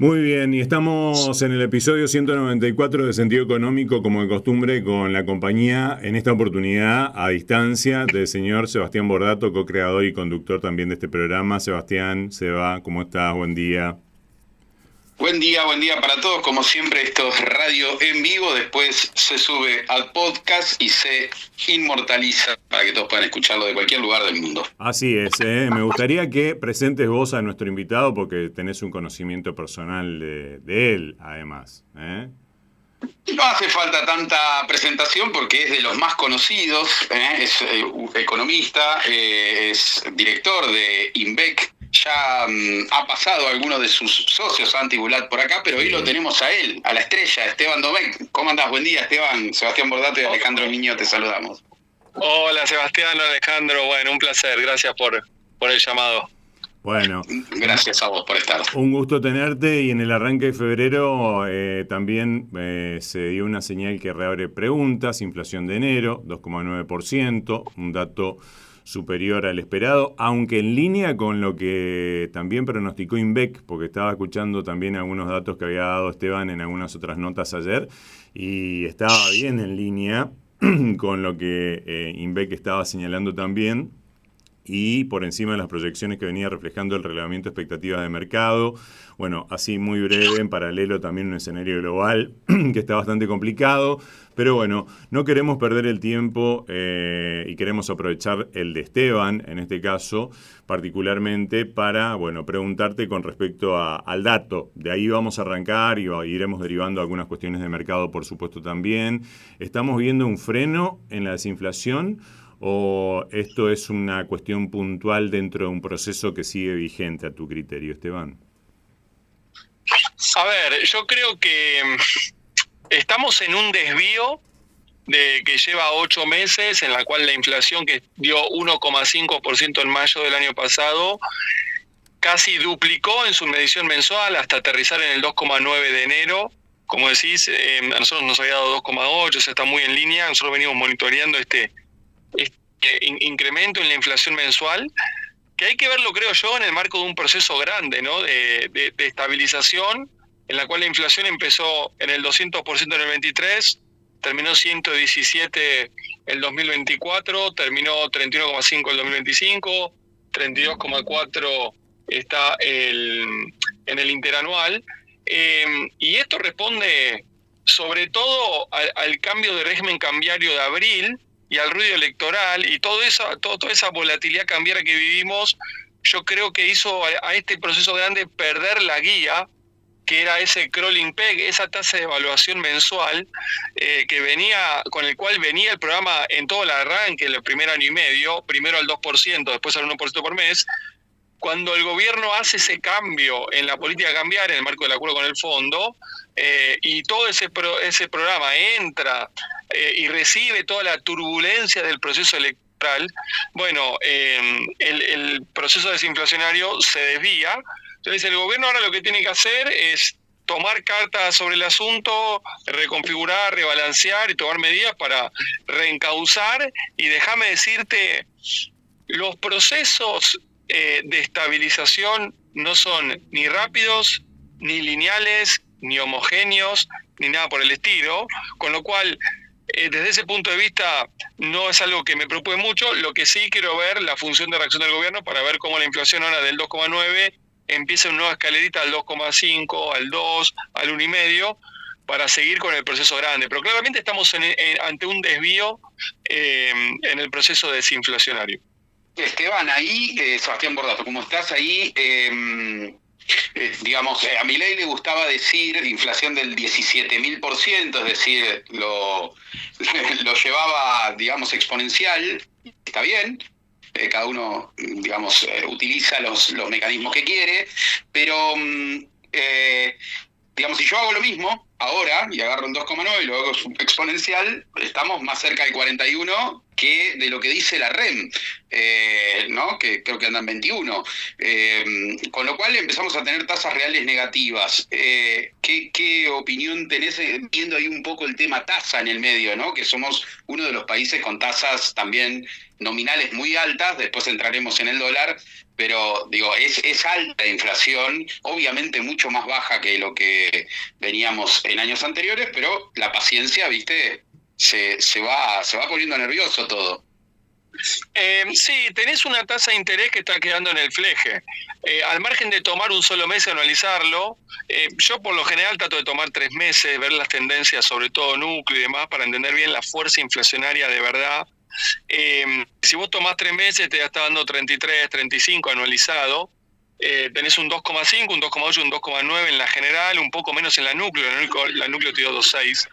Muy bien, y estamos en el episodio 194 de Sentido Económico, como de costumbre, con la compañía, en esta oportunidad, a distancia, del señor Sebastián Bordato, co-creador y conductor también de este programa. Sebastián, Seba, ¿cómo estás? Buen día. Buen día para todos. Como siempre, esto es radio en vivo. Después se sube al podcast y se inmortaliza para que todos puedan escucharlo de cualquier lugar del mundo. Así es, me gustaría que presentes vos a nuestro invitado porque tenés un conocimiento personal de él, además. No hace falta tanta presentación porque es de los más conocidos. Es economista, es director de INVEC. Ya ha pasado alguno de sus socios Antibulat por acá, pero hoy lo tenemos a él, a la estrella, Esteban Domecq. ¿Cómo andás? Buen día, Esteban. Sebastián Bordato y Alejandro Niño, te saludamos. Hola, Sebastián, Alejandro. Bueno, un placer. Gracias por el llamado. Bueno. Gracias a vos por estar. Un gusto tenerte, y en el arranque de febrero también se dio una señal que reabre preguntas. Inflación de enero, 2,9%, un dato superior al esperado, aunque en línea con lo que también pronosticó INVEC, porque estaba escuchando también algunos datos que había dado Esteban en algunas otras notas ayer, y estaba bien en línea con lo que INVEC estaba señalando también, y por encima de las proyecciones que venía reflejando el relevamiento de expectativas de mercado. Bueno, así muy breve, en paralelo también un escenario global que está bastante complicado, pero bueno, no queremos perder el tiempo y queremos aprovechar el de Esteban, en este caso, particularmente para, bueno, preguntarte con respecto al dato. De ahí vamos a arrancar y iremos derivando algunas cuestiones de mercado, por supuesto, también. ¿Estamos viendo un freno en la desinflación o esto es una cuestión puntual dentro de un proceso que sigue vigente a tu criterio, Esteban? A ver, yo creo que estamos en un desvío que lleva 8 meses, en la cual la inflación, que dio 1,5% en mayo del año pasado, casi duplicó en su medición mensual hasta aterrizar en el 2,9 de enero. Como decís, a nosotros nos había dado 2,8, o sea, está muy en línea. Nosotros venimos monitoreando este incremento en la inflación mensual, que hay que verlo, creo yo, en el marco de un proceso grande, ¿no? de estabilización, en la cual la inflación empezó en el 200% en el 23, terminó 117 el 2024, terminó 31,5 el 2025, 32,4 está en el interanual, y esto responde sobre todo al cambio de régimen cambiario de abril y al ruido electoral, y toda esa volatilidad cambiaria que vivimos. Yo creo que hizo a este proceso grande perder la guía, que era ese crawling peg, esa tasa de evaluación mensual con el cual venía el programa en todo el arranque, en el primer año y medio, primero al 2%, después al 1% por mes. Cuando el gobierno hace ese cambio en la política cambiaria, en el marco del acuerdo con el fondo, y todo ese programa entra y recibe toda la turbulencia del proceso electoral, bueno, el proceso desinflacionario se desvía. Entonces el gobierno ahora lo que tiene que hacer es tomar cartas sobre el asunto, reconfigurar, rebalancear y tomar medidas para reencauzar. Y déjame decirte, los procesos de estabilización no son ni rápidos, ni lineales, ni homogéneos, ni nada por el estilo, con lo cual desde ese punto de vista no es algo que me preocupe mucho. Lo que sí quiero ver, la función de reacción del gobierno para ver cómo la inflación ahora del 2,9 empieza una nueva escalerita al 2,5, al 2, al 1,5, para seguir con el proceso grande. Pero claramente estamos ante un desvío en el proceso desinflacionario. Esteban, ahí, Sebastián Bordato, ¿cómo estás ahí? Digamos, a Milei le gustaba decir inflación del 17.000%, es decir, lo llevaba, digamos, exponencial. Está bien, cada uno, digamos, utiliza los mecanismos que quiere, pero, digamos, si yo hago lo mismo ahora y agarro un 2,9 y lo hago exponencial, estamos más cerca del 41 que de lo que dice la REM, ¿no? Que creo que andan 21. Con lo cual empezamos a tener tasas reales negativas. ¿Qué opinión tenés viendo ahí un poco el tema tasa en el medio, ¿no? Que somos uno de los países con tasas también nominales muy altas, después entraremos en el dólar, pero digo, es alta inflación, obviamente mucho más baja que lo que veníamos en años anteriores, pero la paciencia, ¿viste? Se va poniendo nervioso todo. Sí, tenés una tasa de interés que está quedando en el fleje. Al margen de tomar un solo mes y analizarlo, yo por lo general trato de tomar 3 meses, ver las tendencias, sobre todo núcleo y demás, para entender bien la fuerza inflacionaria de verdad. Si vos tomás 3 meses, te está dando 33, 35 anualizado. Tenés un 2,5, un 2,8, un 2,9 en la general, un poco menos en la núcleo te dio 2,6.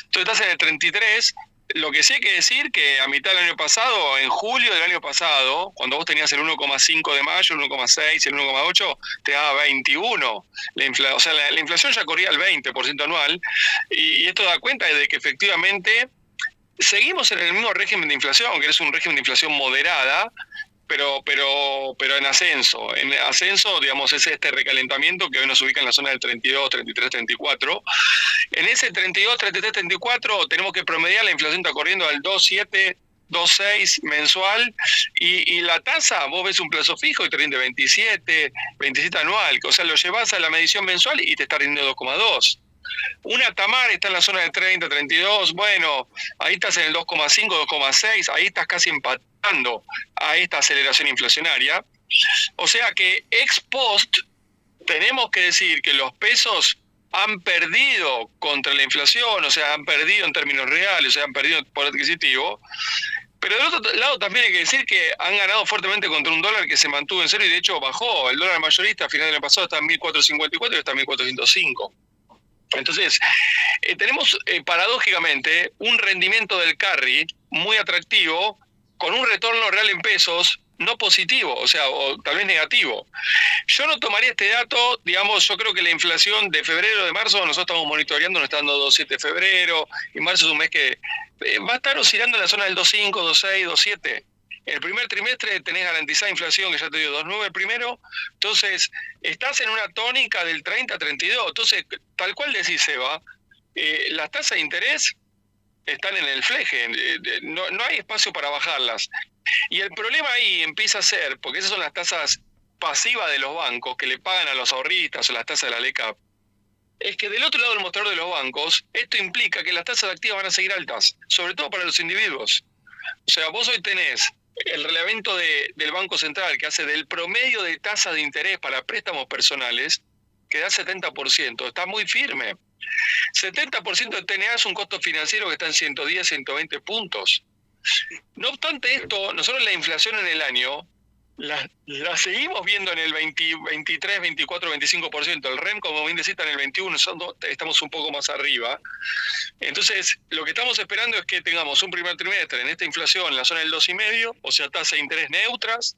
Entonces estás en el 33. Lo que sí hay que decir que a mitad del año pasado, en julio del año pasado, cuando vos tenías el 1,5 de mayo, el 1,6 y el 1,8, te daba 21. La inflación ya corría el 20% anual, y esto da cuenta de que efectivamente seguimos en el mismo régimen de inflación, que es un régimen de inflación moderada, pero en ascenso. En ascenso, digamos, es este recalentamiento que hoy nos ubica en la zona del 32, 33, 34. En ese 32, 33, 34 tenemos que promediar, la inflación está corriendo al 2,7, 2,6 mensual, y la tasa, vos ves un plazo fijo y te rinde 27 anual, o sea, lo llevas a la medición mensual y te está rindiendo 2,2. Una Tamar está en la zona del 30, 32, bueno, ahí estás en el 2,5, 2,6, ahí estás casi empatando a esta aceleración inflacionaria. O sea que ex post tenemos que decir que los pesos han perdido contra la inflación, o sea, han perdido en términos reales, o sea, han perdido poder adquisitivo. Pero del otro lado también hay que decir que han ganado fuertemente contra un dólar que se mantuvo en cero y de hecho bajó. El dólar mayorista a final del año pasado está en 1.454 y está en 1.405. Entonces, tenemos paradójicamente un rendimiento del carry muy atractivo con un retorno real en pesos no positivo, o sea, o tal vez negativo. Yo no tomaría este dato, digamos, yo creo que la inflación de febrero, de marzo, nosotros estamos monitoreando, nos está dando 2,7 de febrero, y marzo es un mes que va a estar oscilando en la zona del 2,5, 2,6, 2,7. El primer trimestre tenés garantizada inflación, que ya te dio 2,9 el primero, entonces estás en una tónica del 30 a 32, entonces tal cual decís, Seba, las tasas de interés están en el fleje, no hay espacio para bajarlas. Y el problema ahí empieza a ser, porque esas son las tasas pasivas de los bancos que le pagan a los ahorristas o las tasas de la LECAP, es que del otro lado del mostrador de los bancos, esto implica que las tasas activas van a seguir altas, sobre todo para los individuos. O sea, vos hoy tenés el relevamiento del Banco Central que hace del promedio de tasa de interés para préstamos personales, que da 70%, está muy firme. 70% de TNA es un costo financiero que está en 110, 120 puntos. No obstante esto, nosotros la inflación en el año la seguimos viendo en el 23, 24, 25%. El REM, como bien decís, está en el 21, estamos un poco más arriba. Entonces, lo que estamos esperando es que tengamos un primer trimestre en esta inflación en la zona del 2,5, o sea, tasa de interés neutras,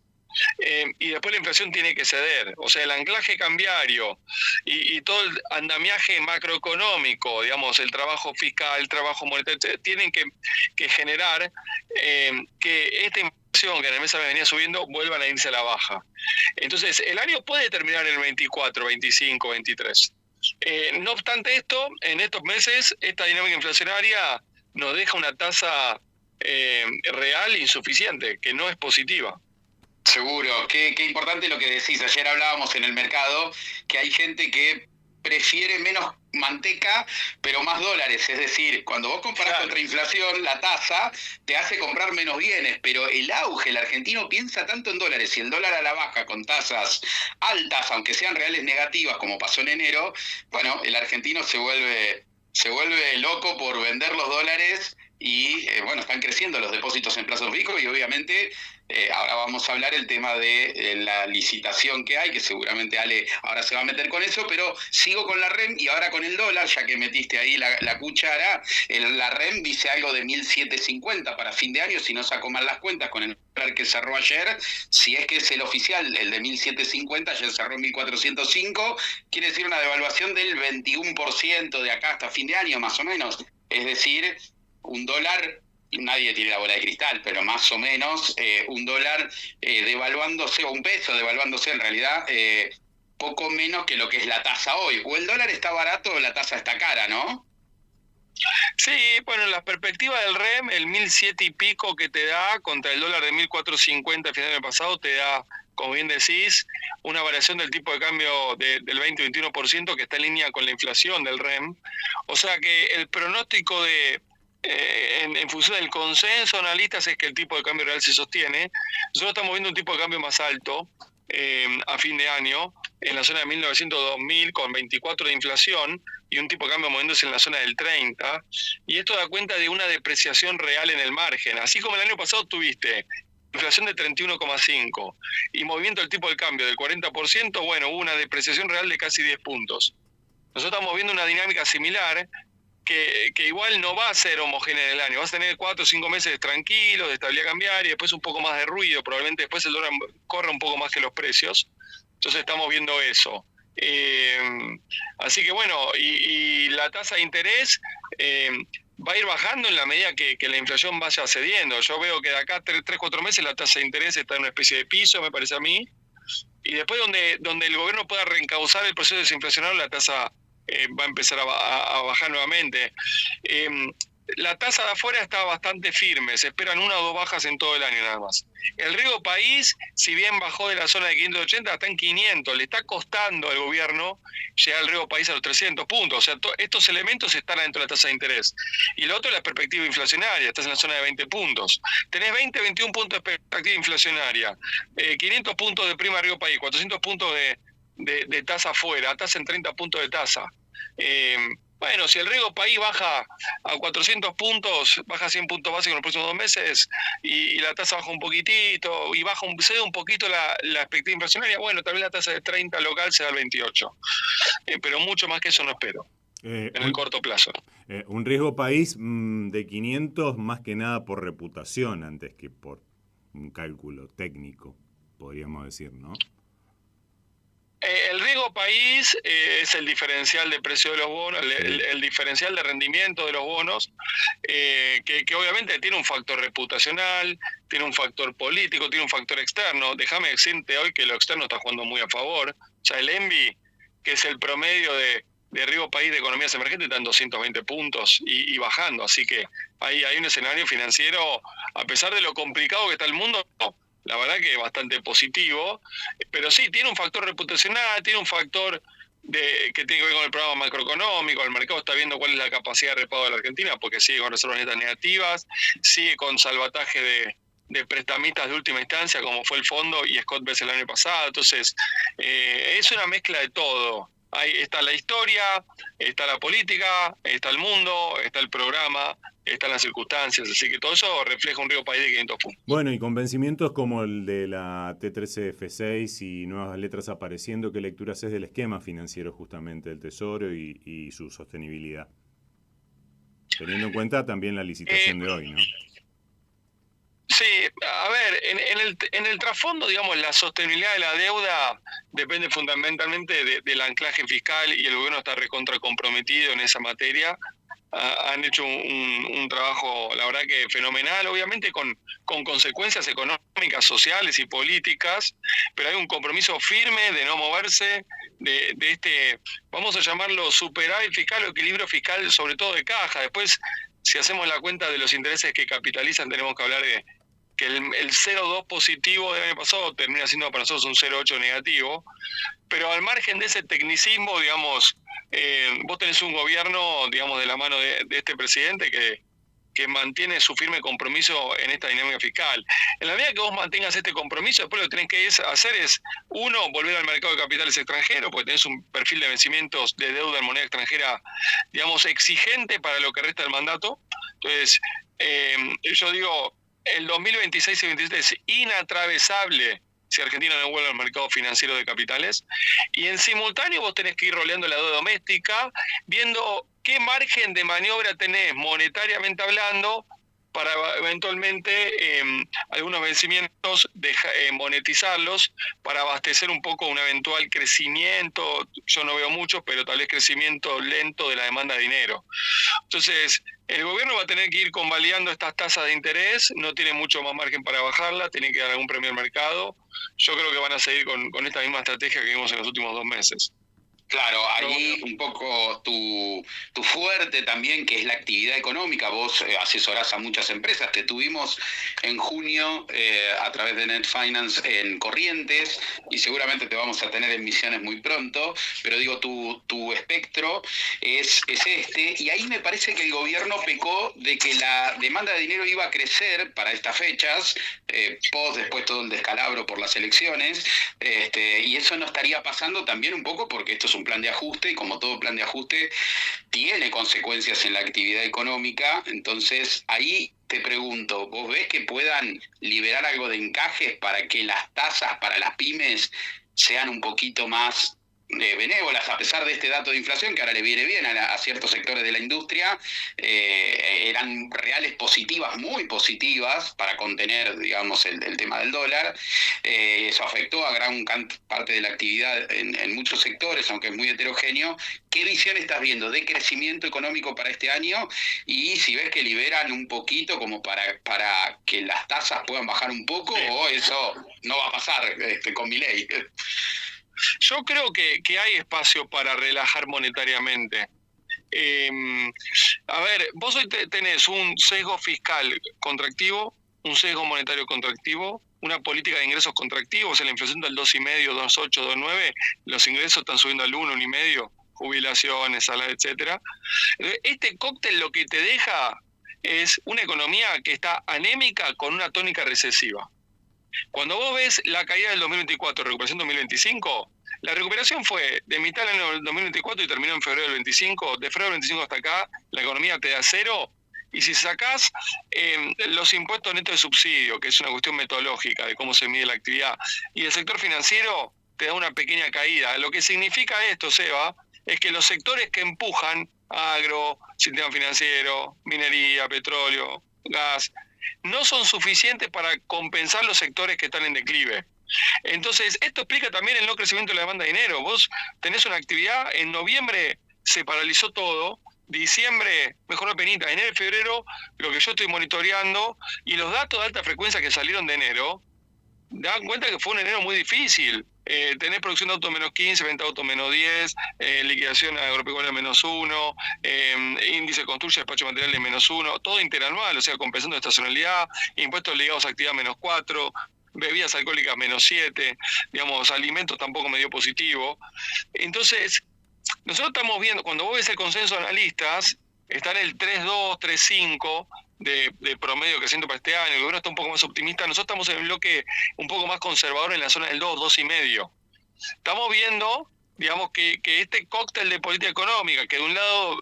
y después la inflación tiene que ceder. O sea, el anclaje cambiario y todo el andamiaje macroeconómico, digamos, el trabajo fiscal, el trabajo monetario, tienen que generar que esta inflación que en el mes venía subiendo vuelvan a irse a la baja. Entonces, el año puede terminar en el 24, 25, 23. No obstante esto, en estos meses, esta dinámica inflacionaria nos deja una tasa real insuficiente, que no es positiva. Seguro, qué importante lo que decís. Ayer hablábamos en el mercado que hay gente que prefiere menos manteca, pero más dólares. Es decir, cuando vos comparás contra inflación, la tasa te hace comprar menos bienes, pero el auge, el argentino piensa tanto en dólares, y el dólar a la baja con tasas altas, aunque sean reales negativas, como pasó en enero, bueno, el argentino se vuelve loco por vender los dólares y, bueno, están creciendo los depósitos en plazos fijos y obviamente... ahora vamos a hablar el tema de la licitación que hay, que seguramente Ale ahora se va a meter con eso, pero sigo con la REM y ahora con el dólar, ya que metiste ahí la cuchara. La REM dice algo de 1.750 para fin de año, si no saco mal las cuentas con el dólar que cerró ayer, si es que es el oficial, el de 1.750, ayer cerró en 1.405, quiere decir una devaluación del 21% de acá hasta fin de año, más o menos. Es decir, un dólar nadie tiene la bola de cristal, pero más o menos un dólar devaluándose, o un peso devaluándose en realidad, poco menos que lo que es la tasa hoy. O el dólar está barato o la tasa está cara, ¿no? Sí, bueno, en la perspectiva del REM, el 1.007 y pico que te da contra el dólar de 1.450 al final del pasado te da, como bien decís, una variación del tipo de cambio del 20-21% que está en línea con la inflación del REM. O sea que el pronóstico en función del consenso de analistas es que el tipo de cambio real se sostiene. Nosotros estamos viendo un tipo de cambio más alto a fin de año, en la zona de 1900-2000 con 24 de inflación y un tipo de cambio moviéndose en la zona del 30, y esto da cuenta de una depreciación real en el margen. Así como el año pasado tuviste inflación de 31,5 y movimiento del tipo de cambio del 40%, bueno, hubo una depreciación real de casi 10 puntos. Nosotros estamos viendo una dinámica similar que igual no va a ser homogénea en el año. Vas a tener 4 o 5 meses tranquilos, de estabilidad cambiaria, y después un poco más de ruido, probablemente después el dólar corra un poco más que los precios. Entonces estamos viendo eso. Así que bueno, y la tasa de interés va a ir bajando en la medida que la inflación vaya cediendo. Yo veo que de acá 3-4 meses la tasa de interés está en una especie de piso, me parece a mí, y después donde el gobierno pueda reencauzar el proceso desinflacionario, la tasa va a empezar a bajar nuevamente. La tasa de afuera está bastante firme, se esperan 1 o 2 bajas en todo el año nada más. El riesgo país, si bien bajó de la zona de 580, está en 500, le está costando al gobierno llegar al riesgo país a los 300 puntos. O sea, estos elementos están dentro de la tasa de interés. Y lo otro es la perspectiva inflacionaria, estás en la zona de 20 puntos. Tenés 21 puntos de perspectiva inflacionaria, 500 puntos de prima riesgo país, 400 puntos de tasa afuera, estás en 30 puntos de tasa. Bueno, si el riesgo país baja a 400 puntos, baja 100 puntos básicos en los próximos 2 meses y la tasa baja un poquitito y cede un poquito la perspectiva inflacionaria, bueno, tal vez la tasa de 30 local sea el 28. Pero mucho más que eso no espero en el corto plazo. Un riesgo país de 500 más que nada por reputación antes que por un cálculo técnico, podríamos decir, ¿no? El riesgo país es el diferencial de precio de los bonos, el diferencial de rendimiento de los bonos, que obviamente tiene un factor reputacional, tiene un factor político, tiene un factor externo. Déjame decirte hoy que lo externo está jugando muy a favor. O sea, el ENVI, que es el promedio de riesgo país de economías emergentes, está en 220 puntos y bajando. Así que hay un escenario financiero, a pesar de lo complicado que está el mundo, la verdad que es bastante positivo, pero sí, tiene un factor reputacional, tiene un factor que tiene que ver con el programa macroeconómico. El mercado está viendo cuál es la capacidad de repago de la Argentina, porque sigue con reservas netas negativas, sigue con salvataje de prestamistas de última instancia, como fue el fondo y Scott Bess el año pasado. Entonces, es una mezcla de todo. Ahí está la historia, está la política, está el mundo, está el programa, están las circunstancias, así que todo eso refleja un riesgo país de 500 puntos. Bueno, y con vencimientos como el de la T13F6 y nuevas letras apareciendo, ¿qué lectura haces del esquema financiero justamente del Tesoro y su sostenibilidad? Teniendo en cuenta también la licitación de hoy, ¿no? Sí, a ver, en el trasfondo, digamos, la sostenibilidad de la deuda depende fundamentalmente del anclaje fiscal, y el gobierno está recontra comprometido en esa materia. Han hecho un trabajo, la verdad que fenomenal, obviamente con consecuencias económicas, sociales y políticas, pero hay un compromiso firme de no moverse de este, vamos a llamarlo superávit fiscal o equilibrio fiscal, sobre todo de caja. Después, si hacemos la cuenta de los intereses que capitalizan, tenemos que hablar de que el 0,2 positivo del año pasado termina siendo para nosotros un 0,8 negativo, pero al margen de ese tecnicismo, digamos, vos tenés un gobierno, digamos, de la mano de este presidente que mantiene su firme compromiso en esta dinámica fiscal. En la medida que vos mantengas este compromiso, después lo que tenés que hacer es, uno, volver al mercado de capitales extranjeros, porque tenés un perfil de vencimientos de deuda en moneda extranjera, digamos, exigente para lo que resta del mandato. Entonces, yo digo, el 2026 y 2027 es inatravesable si Argentina no vuelve al mercado financiero de capitales, y en simultáneo vos tenés que ir roleando la deuda doméstica, viendo qué margen de maniobra tenés monetariamente hablando para eventualmente algunos vencimientos monetizarlos para abastecer un poco un eventual crecimiento, yo no veo mucho, pero tal vez crecimiento lento de la demanda de dinero. Entonces, el gobierno va a tener que ir convalidando estas tasas de interés, no tiene mucho más margen para bajarla, tiene que dar algún premio al mercado. Yo creo que van a seguir con esta misma estrategia que vimos en los últimos 2 meses. Claro, ahí un poco tu fuerte también, que es la actividad económica. Vos asesorás a muchas empresas. Te tuvimos en junio a través de Net Finance en Corrientes y seguramente te vamos a tener en Misiones muy pronto. Pero digo, tu espectro es este. Y ahí me parece que el gobierno pecó de que la demanda de dinero iba a crecer para estas fechas, después todo el descalabro por las elecciones. Y eso no estaría pasando también un poco porque esto es un plan de ajuste y como todo plan de ajuste tiene consecuencias en la actividad económica. Entonces ahí te pregunto, ¿vos ves que puedan liberar algo de encajes para que las tasas para las pymes sean un poquito más benévolas, a pesar de este dato de inflación que ahora le viene bien a ciertos sectores de la industria? Eran reales positivas, muy positivas, para contener, digamos, el tema del dólar. Eso afectó a gran parte de la actividad en muchos sectores, aunque es muy heterogéneo. ¿Qué visión estás viendo de crecimiento económico para este año? Y si ves que liberan un poquito como para que las tasas puedan bajar un poco, o eso no va a pasar con Milei. Yo creo que hay espacio para relajar monetariamente. A ver, vos hoy tenés un sesgo fiscal contractivo, un sesgo monetario contractivo, una política de ingresos contractivos, o sea, la inflación del 2,5, 2,8, 2,9, los ingresos están subiendo al 1,5, jubilaciones, saladas, etcétera. Este cóctel lo que te deja es una economía que está anémica con una tónica recesiva. Cuando vos ves la caída del 2024, recuperación 2025, la recuperación fue de mitad del año 2024 y terminó en febrero del 25. De febrero del 25 hasta acá, la economía te da cero. Y si sacás los impuestos netos de subsidio, que es una cuestión metodológica de cómo se mide la actividad, y el sector financiero, te da una pequeña caída. Lo que significa esto, Seba, es que los sectores que empujan, agro, sistema financiero, minería, petróleo, gas, no son suficientes para compensar los sectores que están en declive. Entonces, esto explica también el no crecimiento de la demanda de dinero. Vos tenés una actividad, en noviembre se paralizó todo, diciembre mejoró penita, enero y febrero, lo que yo estoy monitoreando, y los datos de alta frecuencia que salieron de enero, dan cuenta que fue un enero muy difícil. Tenés producción de autos menos 15, venta de autos menos 10, liquidación agropecuaria menos 1, índice de construcción, despacho de materiales menos 1, todo interanual, o sea, compensando estacionalidad, impuestos ligados a actividad menos 4, bebidas alcohólicas menos 7, digamos, alimentos tampoco medio positivo. Entonces, nosotros estamos viendo, cuando vos ves el consenso de analistas, está en el 3,2, 3,5 de promedio creciente para este año. El gobierno está un poco más optimista. Nosotros estamos en el bloque un poco más conservador en la zona del 2, 2,5. Estamos viendo, digamos, que este cóctel de política económica, que de un lado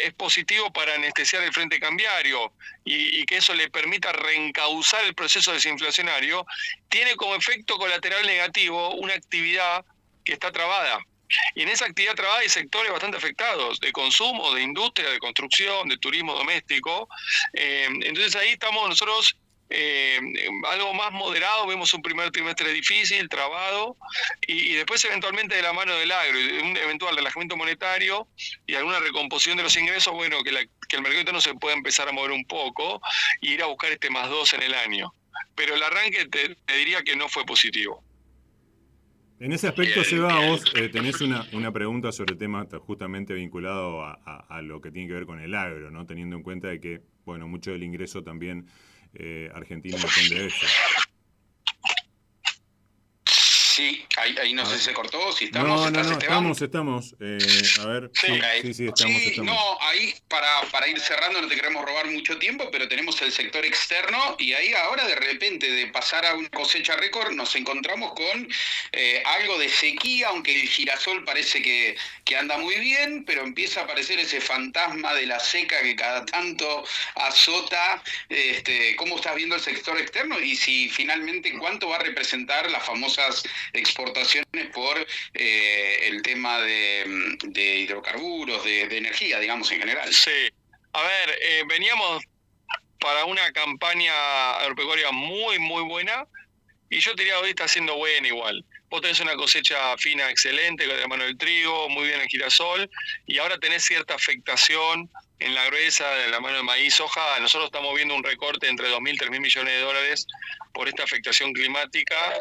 es positivo para anestesiar el frente cambiario y que eso le permita reencauzar el proceso desinflacionario, tiene como efecto colateral negativo una actividad que está trabada. Y en esa actividad trabada hay sectores bastante afectados, de consumo, de industria, de construcción, de turismo doméstico. Entonces ahí estamos nosotros algo más moderado, vemos un primer trimestre difícil, trabado, y después eventualmente de la mano del agro, y de un eventual relajamiento monetario y alguna recomposición de los ingresos, bueno, que el mercado interno se pueda empezar a mover un poco y ir a buscar este +2 en el año. Pero el arranque te diría que no fue positivo. En ese aspecto, Seba, vos tenés una pregunta sobre el tema justamente vinculado a lo que tiene que ver con el agro, ¿no? Teniendo en cuenta de que, bueno, mucho del ingreso también argentino depende de eso. Sí, ahí no sé si se cortó, si estamos... No, estamos. A ver, sí, estamos. No, ahí para ir cerrando, no te queremos robar mucho tiempo, pero tenemos el sector externo y ahí ahora de repente de pasar a una cosecha récord nos encontramos con algo de sequía, aunque el girasol parece que anda muy bien, pero empieza a aparecer ese fantasma de la seca que cada tanto azota. ¿Cómo estás viendo el sector externo? Y si finalmente, ¿cuánto va a representar las famosas exportaciones por el tema de hidrocarburos, de energía, digamos, en general? Sí. A ver, veníamos para una campaña agropecuaria muy, muy buena, y yo te diría hoy está siendo buena igual. Vos tenés una cosecha fina excelente con la mano del trigo, muy bien el girasol, y ahora tenés cierta afectación en la gruesa de la mano de maíz, soja. Nosotros estamos viendo un recorte entre 2.000 y 3.000 millones de dólares por esta afectación climática,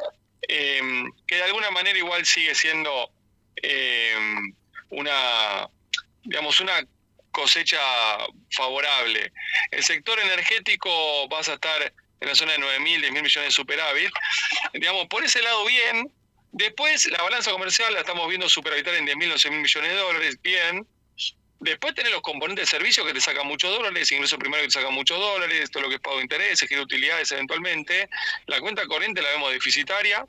que de alguna manera igual sigue siendo una cosecha favorable. El sector energético vas a estar en la zona de 9.000, 10.000 millones de superávit. Digamos, por ese lado bien. Después la balanza comercial la estamos viendo superavitaria en 10.000, 11.000 millones de dólares, bien. Después tenés los componentes de servicio que te sacan muchos dólares, ingreso primario que te sacan muchos dólares, todo lo que es pago de intereses, que de utilidades eventualmente. La cuenta corriente la vemos deficitaria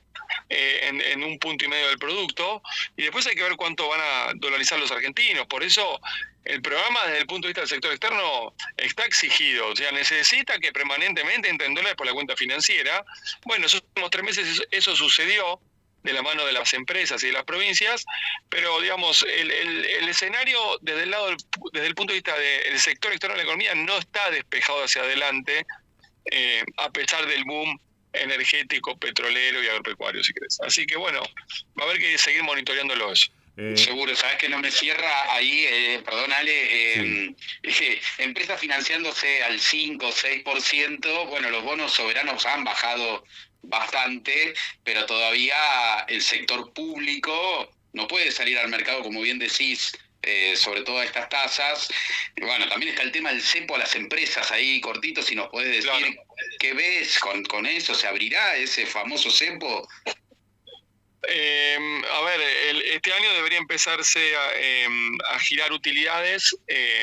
en 1,5 puntos del producto, y después hay que ver cuánto van a dolarizar los argentinos. Por eso el programa desde el punto de vista del sector externo está exigido, o sea, necesita que permanentemente entren dólares por la cuenta financiera. Bueno, esos últimos 3 meses eso sucedió de la mano de las empresas y de las provincias, pero digamos, el escenario desde el punto de vista del sector externo de la economía no está despejado hacia adelante, a pesar del boom energético, petrolero y agropecuario, si querés. Así que bueno, va a haber que seguir monitoreándolo eso. Seguro, sabes que no me cierra ahí, perdón Ale, empresas financiándose al 5 o 6%, bueno, los bonos soberanos han bajado bastante, pero todavía el sector público no puede salir al mercado, como bien decís, sobre todo a estas tasas. Bueno, también está el tema del cepo a las empresas ahí, cortito, si nos podés decir, claro, ¿qué ves con eso? ¿Se abrirá ese famoso cepo? A ver, este año debería empezarse a girar utilidades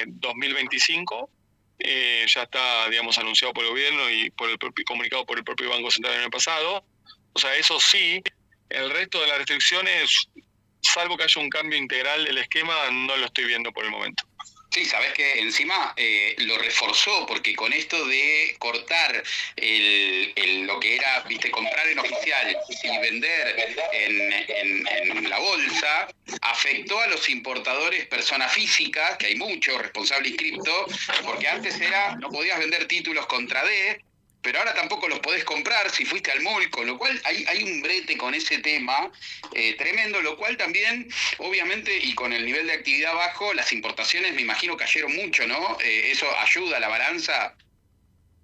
2025. Ya está, digamos, anunciado por el gobierno y comunicado por el propio Banco Central el año pasado. O sea, eso sí, el resto de las restricciones, salvo que haya un cambio integral del esquema, no lo estoy viendo por el momento. Sí, sabés que encima lo reforzó, porque con esto de cortar lo que era, viste, comprar en oficial y vender en la bolsa, afectó a los importadores personas físicas, que hay muchos, responsable inscripto, porque antes no podías vender títulos contra D, pero ahora tampoco los podés comprar si fuiste al mall, con lo cual hay un brete con ese tema tremendo, lo cual también, obviamente, y con el nivel de actividad bajo, las importaciones me imagino cayeron mucho, ¿no? ¿Eso ayuda a la balanza?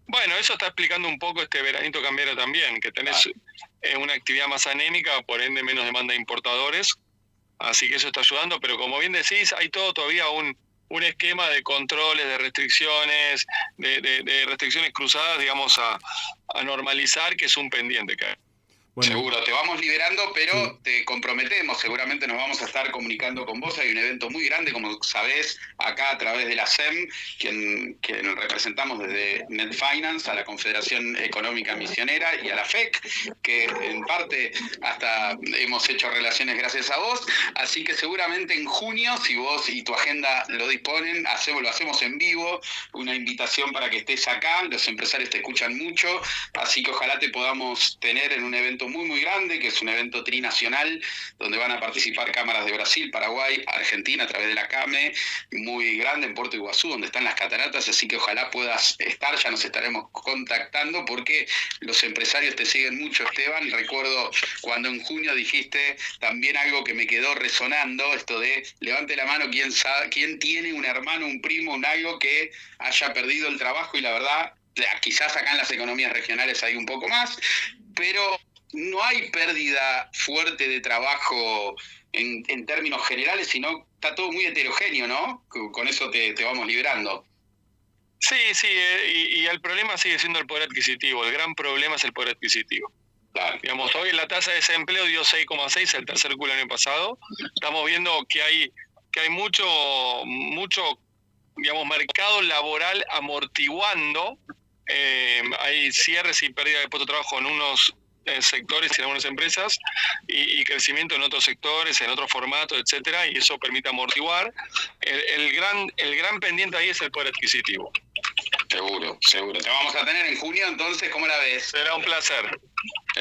Bueno, eso está explicando un poco este veranito cambiario también, que tenés una actividad más anémica, por ende menos demanda de importadores, así que eso está ayudando, pero como bien decís, hay todavía un esquema de controles, de restricciones, de restricciones cruzadas, digamos, a normalizar, que es un pendiente que hay. Bueno. Seguro, te vamos liberando, pero sí, te comprometemos, seguramente nos vamos a estar comunicando con vos. Hay un evento muy grande, como sabés, acá a través de la SEM, quien representamos desde Net Finance, a la Confederación Económica Misionera y a la FEC, que en parte hasta hemos hecho relaciones gracias a vos, así que seguramente en junio, si vos y tu agenda lo disponen, lo hacemos en vivo, una invitación para que estés acá, los empresarios te escuchan mucho, así que ojalá te podamos tener en un evento muy muy grande, que es un evento trinacional, donde van a participar cámaras de Brasil, Paraguay, Argentina, a través de la CAME, muy grande en Puerto Iguazú, donde están las cataratas, así que ojalá puedas estar, ya nos estaremos contactando, porque los empresarios te siguen mucho, Esteban. Recuerdo cuando en junio dijiste también algo que me quedó resonando, esto de levante la mano quién tiene un hermano, un primo, un algo que haya perdido el trabajo, y la verdad, quizás acá en las economías regionales hay un poco más, pero no hay pérdida fuerte de trabajo en términos generales, sino está todo muy heterogéneo, ¿no? Con eso te vamos liberando. Sí, y el problema sigue siendo el poder adquisitivo. El gran problema es el poder adquisitivo. Claro. Digamos, hoy la tasa de desempleo dio 6,6 el tercer culo del año pasado. Estamos viendo que hay mucho, digamos, mercado laboral amortiguando. Hay cierres y pérdida de puestos de trabajo en unos sectores y en algunas empresas, y crecimiento en otros sectores, en otros formatos, etcétera, y eso permite amortiguar. El gran pendiente ahí es el poder adquisitivo. Seguro. Te vamos a tener en junio, entonces, ¿cómo la ves? Será un placer.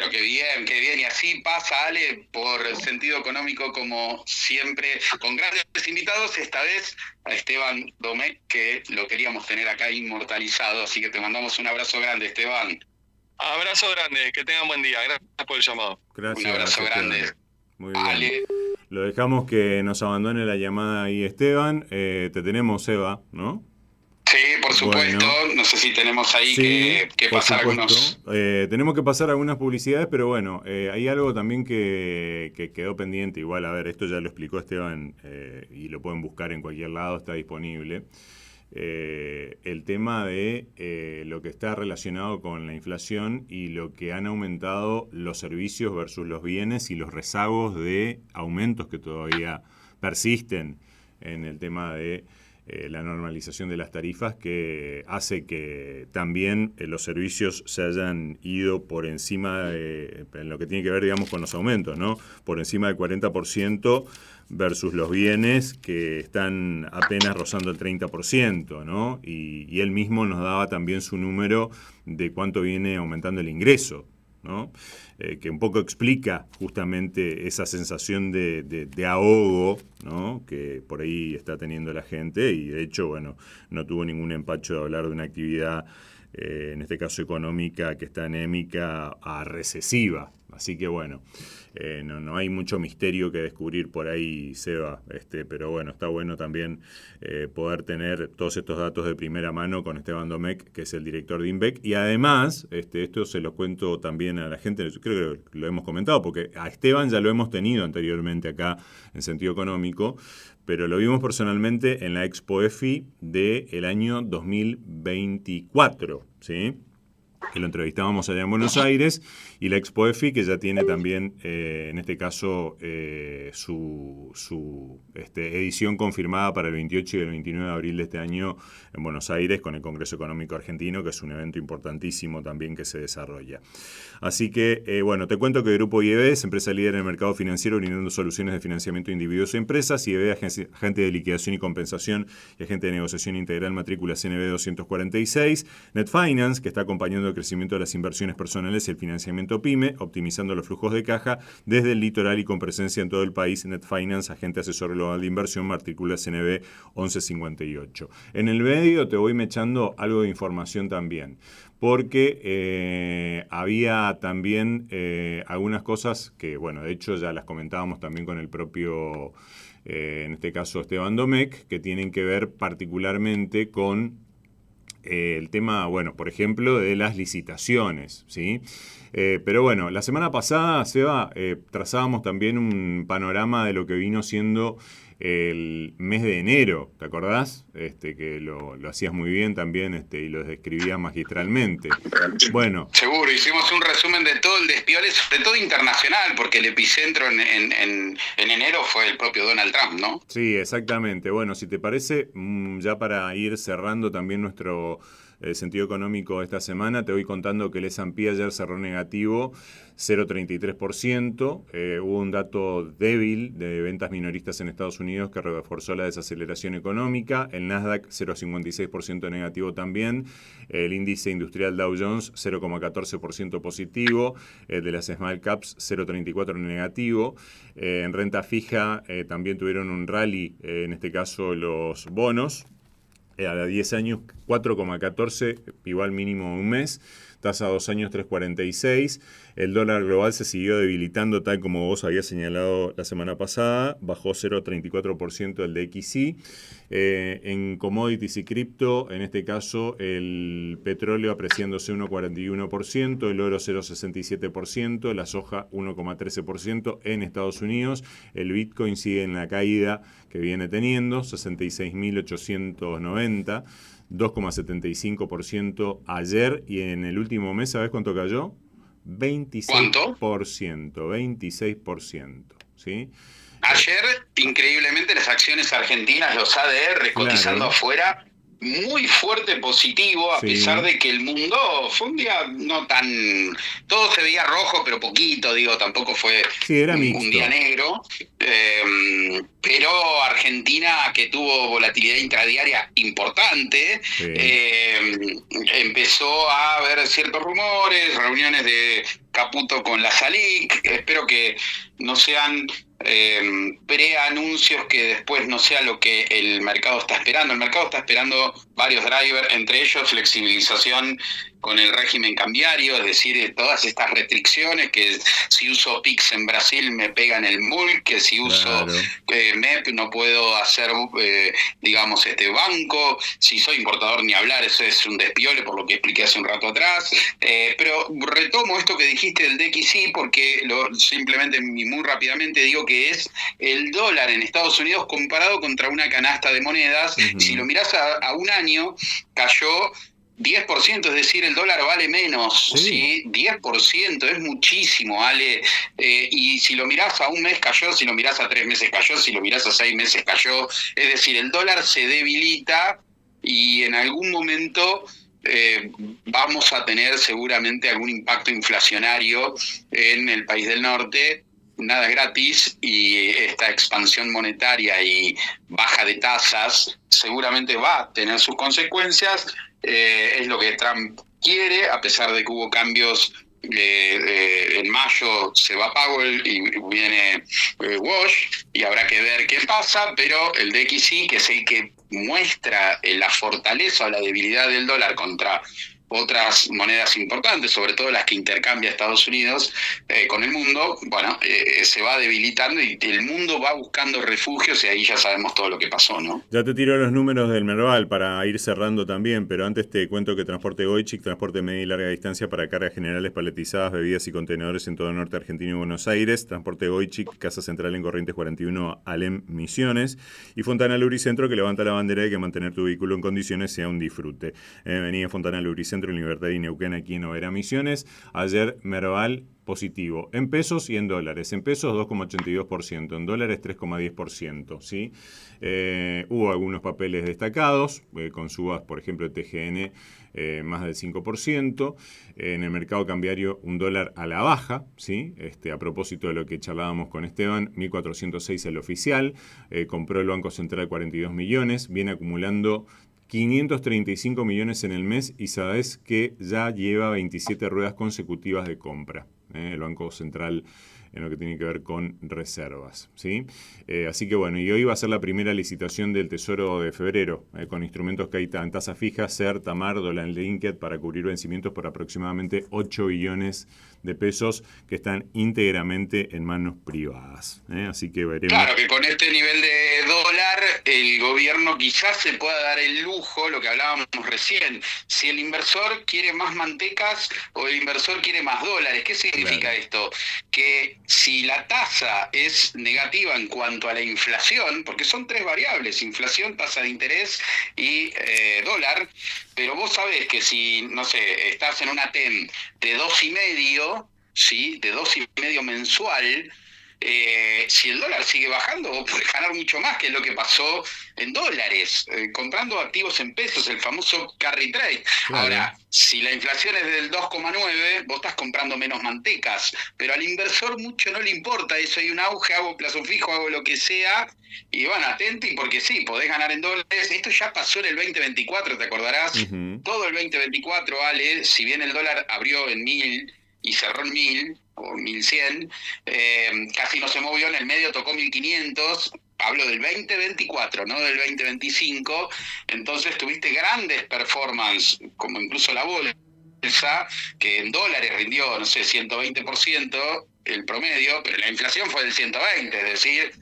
Pero qué bien. Y así pasa, Ale, por Sentido Económico, como siempre, con grandes invitados. Esta vez a Esteban Domecq, que lo queríamos tener acá inmortalizado. Así que te mandamos un abrazo grande, Esteban. Abrazo grande, que tengan buen día. Gracias por el llamado. Gracias. Un abrazo grande. Esteban. Muy bien. Ale. Lo dejamos que nos abandone la llamada ahí, Esteban. Te tenemos, Eva, ¿no? Sí, por supuesto. Bueno, no sé si tenemos ahí que pasar algunos... tenemos que pasar algunas publicidades, pero bueno, hay algo también que quedó pendiente. Igual, a ver, esto ya lo explicó Esteban y lo pueden buscar en cualquier lado, está disponible. El tema de lo que está relacionado con la inflación y lo que han aumentado los servicios versus los bienes y los rezagos de aumentos que todavía persisten en el tema de la normalización de las tarifas, que hace que también los servicios se hayan ido por encima en lo que tiene que ver, digamos, con los aumentos, ¿no? Por encima del 40% versus los bienes que están apenas rozando el 30%, ¿no? Y él mismo nos daba también su número de cuánto viene aumentando el ingreso, ¿no? Que un poco explica justamente esa sensación de ahogo, ¿no? Que por ahí está teniendo la gente, y de hecho, bueno, no tuvo ningún empacho de hablar de una actividad, en este caso económica, que está anémica a recesiva. Así que bueno, no hay mucho misterio que descubrir por ahí, Seba, pero bueno, está bueno también poder tener todos estos datos de primera mano con Esteban Domecq, que es el director de INVEC. Y además, esto se lo cuento también a la gente, creo que lo hemos comentado, porque a Esteban ya lo hemos tenido anteriormente acá en Sentido Económico, pero lo vimos personalmente en la Expo EFI del año 2024, ¿sí? Que lo entrevistábamos allá en Buenos Aires, y la Expo EFI, que ya tiene también, en este caso, su edición confirmada para el 28 y el 29 de abril de este año en Buenos Aires, con el Congreso Económico Argentino, que es un evento importantísimo también que se desarrolla. Así que, bueno, te cuento que Grupo IEB es empresa líder en el mercado financiero, brindando soluciones de financiamiento a individuos e empresas. IEB, agente de liquidación y compensación y agente de negociación integral, matrícula CNB 246. NetFinance, que está acompañando el crecimiento de las inversiones personales y el financiamiento PYME, optimizando los flujos de caja desde el litoral y con presencia en todo el país. NetFinance, agente asesor global de inversión, matrícula CNB 1158. En el medio te voy mechando algo de información también, porque había también algunas cosas que, bueno, de hecho ya las comentábamos también con el propio, en este caso Esteban Domecq, que tienen que ver particularmente con el tema, bueno, por ejemplo, de las licitaciones, ¿sí? Pero bueno, la semana pasada, Seba, trazábamos también un panorama de lo que vino siendo el mes de enero, ¿te acordás? Que lo hacías muy bien también, y lo describías magistralmente. Bueno. Seguro, hicimos un resumen de todo el despiole, sobre todo internacional, porque el epicentro en enero fue el propio Donald Trump, ¿no? Sí, exactamente. Bueno, si te parece, ya para ir cerrando también nuestro sentido económico esta semana, te voy contando que el S&P ayer cerró negativo 0,33%. Hubo un dato débil de ventas minoristas en Estados Unidos que reforzó la desaceleración económica. El Nasdaq 0,56% negativo también. El índice industrial Dow Jones 0,14% positivo. El de las Small Caps 0,34% negativo. En renta fija también tuvieron un rally, en este caso los bonos. A 10 años 4,14, igual mínimo un mes. Tasa a 2 años 3,46. El dólar global se siguió debilitando, tal como vos habías señalado la semana pasada. Bajó 0,34% el DXY. En commodities y cripto, en este caso, el petróleo apreciándose 1,41%, el oro 0,67%, la soja 1,13% en Estados Unidos. El Bitcoin sigue en la caída que viene teniendo, 66.890. 2,75% ayer, y en el último mes, ¿sabes cuánto cayó? 26%. ¿Cuánto? 26%, ¿sí? Ayer, increíblemente, las acciones argentinas, los ADR, cotizando afuera, muy fuerte positivo, a pesar de que el mundo fue un día no tan... Todo se veía rojo, pero poquito, tampoco fue un día negro. Pero Argentina, que tuvo volatilidad intradiaria importante, empezó a haber ciertos rumores, reuniones de Caputo con la Salic. Espero que no sean preanuncios, que después no sea lo que el mercado está esperando. El mercado está esperando varios drivers, entre ellos flexibilización con el régimen cambiario, es decir, todas estas restricciones, que si uso PIX en Brasil me pegan el MUL, que si uso MEP no puedo hacer, digamos, banco, si soy importador ni hablar, eso es un despiole por lo que expliqué hace un rato atrás. Pero retomo esto que dijiste del DXY porque simplemente muy rápidamente digo que es el dólar en Estados Unidos comparado contra una canasta de monedas. Uh-huh. Si lo mirás a un año, cayó 10%, es decir, el dólar vale menos, ¿sí? 10%, es muchísimo, vale. Y si lo mirás a un mes cayó, si lo mirás a 3 meses cayó, si lo mirás a 6 meses cayó. Es decir, el dólar se debilita y en algún momento vamos a tener seguramente algún impacto inflacionario en el país del norte. Nada es gratis, y esta expansión monetaria y baja de tasas seguramente va a tener sus consecuencias. Es lo que Trump quiere, a pesar de que hubo cambios. En mayo se va Powell y viene Walsh, y habrá que ver qué pasa, pero el DXY, que es el que muestra la fortaleza o la debilidad del dólar contra otras monedas importantes, sobre todo las que intercambia Estados Unidos con el mundo, bueno, se va debilitando y el mundo va buscando refugios, y ahí ya sabemos todo lo que pasó, ¿no? Ya te tiro los números del Merval para ir cerrando también, pero antes te cuento que Transporte Goichik, transporte de media y larga distancia para cargas generales, paletizadas, bebidas y contenedores en todo el norte argentino y Buenos Aires. Transporte Goichik, Casa Central en Corrientes 41, Alem, Misiones. Y Fontana Lubricentro, que levanta la bandera de que mantener tu vehículo en condiciones sea un disfrute. Venía Fontana Lubricentro en Libertad y Neuquén, aquí en Oberá, Misiones. Ayer Merval positivo, en pesos y en dólares. En pesos 2,82%, en dólares 3,10%, ¿sí? Hubo algunos papeles destacados, con subas, por ejemplo, de TGN más del 5%. En el mercado cambiario, un dólar a la baja, ¿sí? A propósito de lo que charlábamos con Esteban, 1.406 el oficial, compró el Banco Central 42 millones, viene acumulando 535 millones en el mes, y sabes que ya lleva 27 ruedas consecutivas de compra, el Banco Central, en lo que tiene que ver con reservas, ¿sí? Así que bueno, y hoy va a ser la primera licitación del Tesoro de febrero, con instrumentos que hay en tasa fija, SER, TAMAR, Dólar Linked, para cubrir vencimientos por aproximadamente 8 billones de pesos que están íntegramente en manos privadas, así que veremos. Claro que con este nivel de dólar el gobierno quizás se pueda dar el lujo, lo que hablábamos recién, si el inversor quiere más mantecas o el inversor quiere más dólares. ¿Qué significa esto? Que si la tasa es negativa en cuanto a la inflación, porque son 3 variables, inflación, tasa de interés y dólar, pero vos sabés que si, no sé, estás en una TEM de 2,5, ¿sí? De 2,5 mensual, si el dólar sigue bajando, vos podés ganar mucho más, que es lo que pasó en dólares, comprando activos en pesos, el famoso carry trade. Claro. Ahora, si la inflación es del 2,9, vos estás comprando menos mantecas, pero al inversor mucho no le importa eso. Hay un auge, hago plazo fijo, hago lo que sea, y bueno, atenti, porque sí, podés ganar en dólares. Esto ya pasó en el 2024, te acordarás. Uh-huh. Todo el 2024, Ale, si bien el dólar abrió en 1.000 y cerró en 1.000 o 1.100, casi no se movió, en el medio tocó 1.500, hablo del 2024, no del 2025, entonces tuviste grandes performances, como incluso la bolsa, que en dólares rindió, no sé, 120% el promedio, pero la inflación fue del 120%, es decir,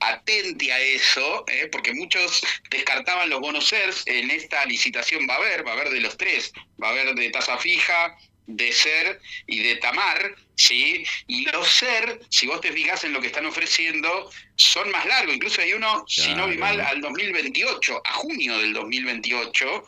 atenti a eso, porque muchos descartaban los bonos SERS. En esta licitación va a haber de los 3, va a haber de tasa fija, de SER y de TAMAR, ¿sí? Y los SER, si vos te fijás en lo que están ofreciendo, son más largos. Incluso hay uno, si no vi mal, al 2028, a junio del 2028,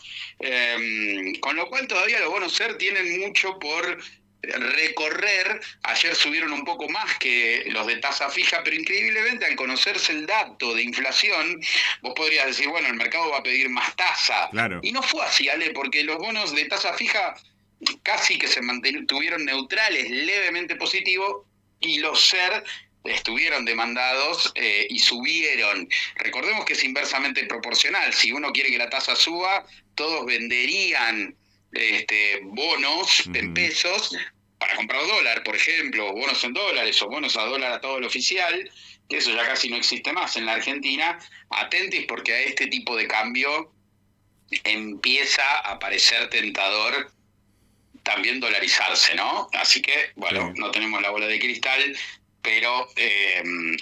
con lo cual todavía los bonos SER tienen mucho por recorrer. Ayer subieron un poco más que los de tasa fija, pero increíblemente, al conocerse el dato de inflación, vos podrías decir, bueno, el mercado va a pedir más tasa. Claro. Y no fue así, Ale, porque los bonos de tasa fija casi que se mantuvieron neutrales, levemente positivos, y los SER estuvieron demandados y subieron. Recordemos que es inversamente proporcional. Si uno quiere que la tasa suba, todos venderían bonos en pesos, para comprar dólar, por ejemplo, o bonos en dólares o bonos a dólar a todo el oficial, que eso ya casi no existe más en la Argentina, atentis porque a este tipo de cambio empieza a parecer tentador también dolarizarse, ¿no? Así que, bueno, Sí. no tenemos la bola de cristal, pero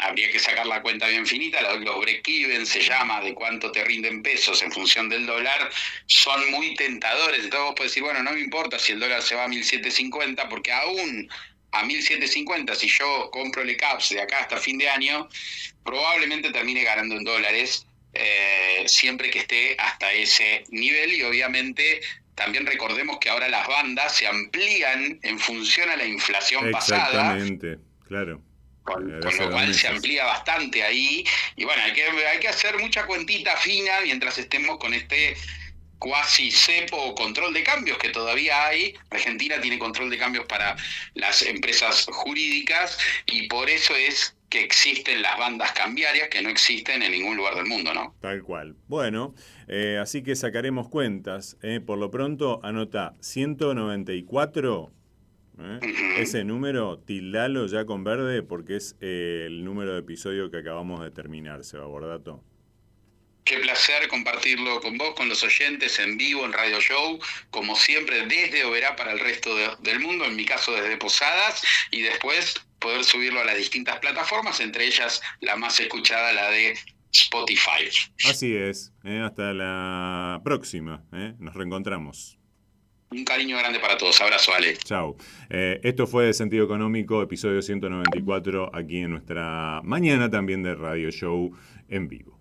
habría que sacar la cuenta bien finita. Los break-even se llama, de cuánto te rinden pesos en función del dólar, son muy tentadores. Entonces vos podés decir, bueno, no me importa si el dólar se va a 1.750, porque aún a 1.750, si yo compro el CAPS de acá hasta fin de año, probablemente termine ganando en dólares, siempre que esté hasta ese nivel. Y obviamente también recordemos que ahora las bandas se amplían en función a la inflación pasada, Exactamente, claro. con Hace lo 2 cual se meses. amplía bastante ahí. Y bueno, hay que hacer mucha cuentita fina mientras estemos con este cuasi cepo o control de cambios que todavía hay. Argentina tiene control de cambios para las empresas jurídicas y por eso es que existen las bandas cambiarias que no existen en ningún lugar del mundo, ¿no? Tal cual. Bueno, así que sacaremos cuentas. Por lo pronto, anota 194. Ese número, tildalo ya con verde porque es el número de episodio que acabamos de terminar, Seba Bordato. Qué placer compartirlo con vos, con los oyentes en vivo en Radio Show, como siempre desde Oberá para el resto del mundo, en mi caso desde Posadas, y después poder subirlo a las distintas plataformas, entre ellas la más escuchada, la de Spotify. Así es. Hasta la próxima. Nos reencontramos. Un cariño grande para todos. Abrazo, Ale. Chau. Esto fue Sentido Económico, episodio 194, aquí en nuestra mañana también de Radio Show en vivo.